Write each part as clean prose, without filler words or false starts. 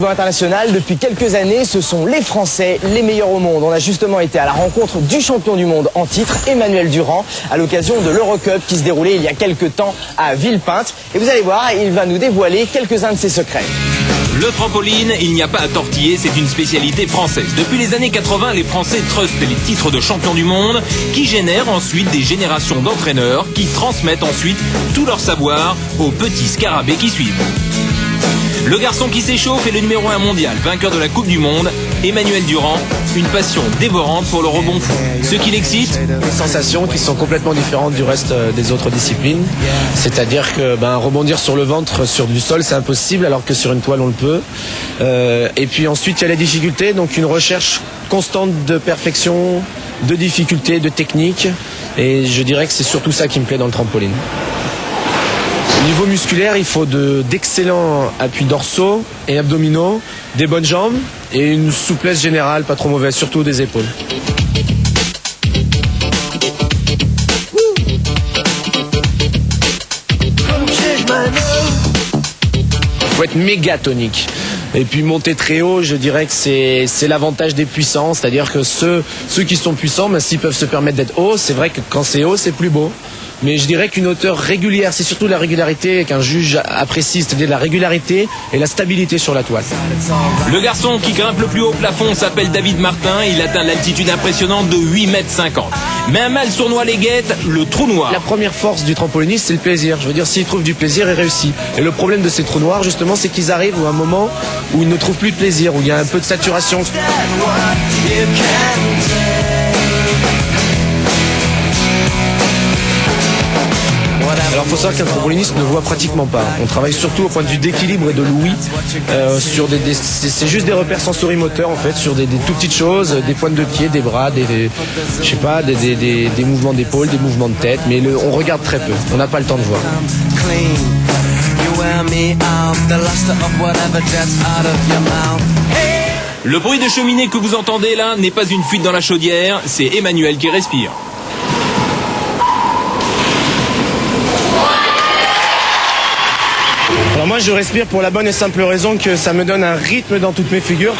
Au niveau international, depuis quelques années, ce sont les Français les meilleurs au monde. On a justement été à la rencontre du champion du monde en titre, Emmanuel Durand, à l'occasion de l'Eurocup qui se déroulait il y a quelques temps à Villepinte. Et vous allez voir, il va nous dévoiler quelques-uns de ses secrets. Le trampoline, il n'y a pas à tortiller, c'est une spécialité française. Depuis les années 80, les Français trustent les titres de champion du monde qui génèrent ensuite des générations d'entraîneurs qui transmettent ensuite tout leur savoir aux petits scarabées qui suivent. Le garçon qui s'échauffe est le numéro 1 mondial, vainqueur de la Coupe du Monde, Emmanuel Durand, une passion dévorante pour le rebond fou. Ce qui l'excite, des sensations qui sont complètement différentes du reste des autres disciplines. C'est-à-dire que rebondir sur le ventre, sur du sol, c'est impossible, alors que sur une toile, on le peut. Et puis ensuite, il y a les difficultés, donc une recherche constante de perfection, de difficultés, de technique. Et je dirais que c'est surtout ça qui me plaît dans le trampoline. Au niveau musculaire, il faut d'excellents appuis dorsaux et abdominaux, des bonnes jambes et une souplesse générale pas trop mauvaise, surtout des épaules. Il faut être méga tonique. Et puis monter très haut, je dirais que c'est l'avantage des puissants, c'est-à-dire que ceux qui sont puissants, s'ils peuvent se permettre d'être hauts, c'est vrai que quand c'est haut, c'est plus beau. Mais je dirais qu'une hauteur régulière, c'est surtout la régularité qu'un juge apprécie, c'est-à-dire la régularité et la stabilité sur la toile. Le garçon qui grimpe le plus haut plafond s'appelle David Martin, il atteint l'altitude impressionnante de 8,50 m. Mais un mal sournois les guette, le trou noir. La première force du trampoliniste, c'est le plaisir. Je veux dire, s'il trouve du plaisir, il réussit. Et le problème de ces trous noirs, justement, c'est qu'ils arrivent à un moment où ils ne trouvent plus de plaisir, où il y a un peu de saturation. Alors il faut savoir qu'un trampoliniste ne voit pratiquement pas. On travaille surtout au point de vue d'équilibre et de l'ouïe. C'est juste des repères sensorimoteurs en fait, sur des tout petites choses, des pointes de pied, des bras, des mouvements d'épaule, des mouvements de tête, mais on regarde très peu, on n'a pas le temps de voir. Le bruit de cheminée que vous entendez là n'est pas une fuite dans la chaudière, c'est Emmanuel qui respire. Alors moi je respire pour la bonne et simple raison que ça me donne un rythme dans toutes mes figures.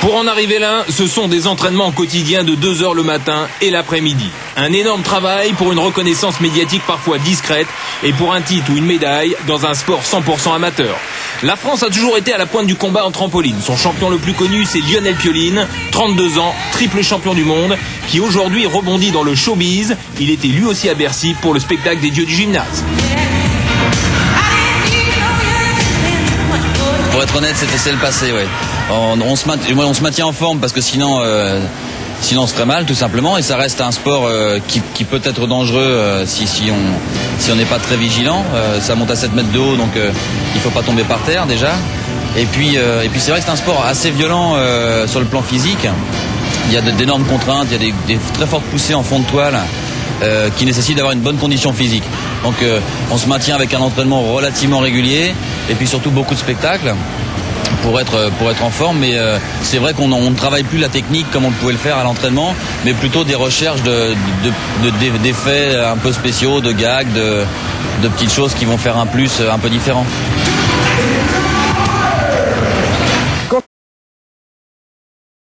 Pour en arriver là, ce sont des entraînements quotidiens de 2 heures le matin et l'après-midi. Un énorme travail pour une reconnaissance médiatique parfois discrète et pour un titre ou une médaille dans un sport 100% amateur. La France a toujours été à la pointe du combat en trampoline. Son champion le plus connu, c'est Lionel Pioline, 32 ans, triple champion du monde, qui aujourd'hui rebondit dans le showbiz. Il était lui aussi à Bercy pour le spectacle des dieux du gymnase. Pour être honnête, c'est le passé, ouais. On se maintient en forme parce que sinon on se ferait mal tout simplement, et ça reste un sport qui peut être dangereux si on n'est pas très vigilant. Ça monte à 7 mètres de haut, donc il faut pas tomber par terre déjà. Et puis c'est vrai que c'est un sport assez violent sur le plan physique. Il y a d'énormes contraintes, il y a des très fortes poussées en fond de toile qui nécessitent d'avoir une bonne condition physique. Donc on se maintient avec un entraînement relativement régulier et puis surtout beaucoup de spectacles pour être en forme, mais c'est vrai qu'on ne travaille plus la technique comme on pouvait le faire à l'entraînement, mais plutôt des recherches d'effets un peu spéciaux, de gags, de petites choses qui vont faire un plus un peu différent.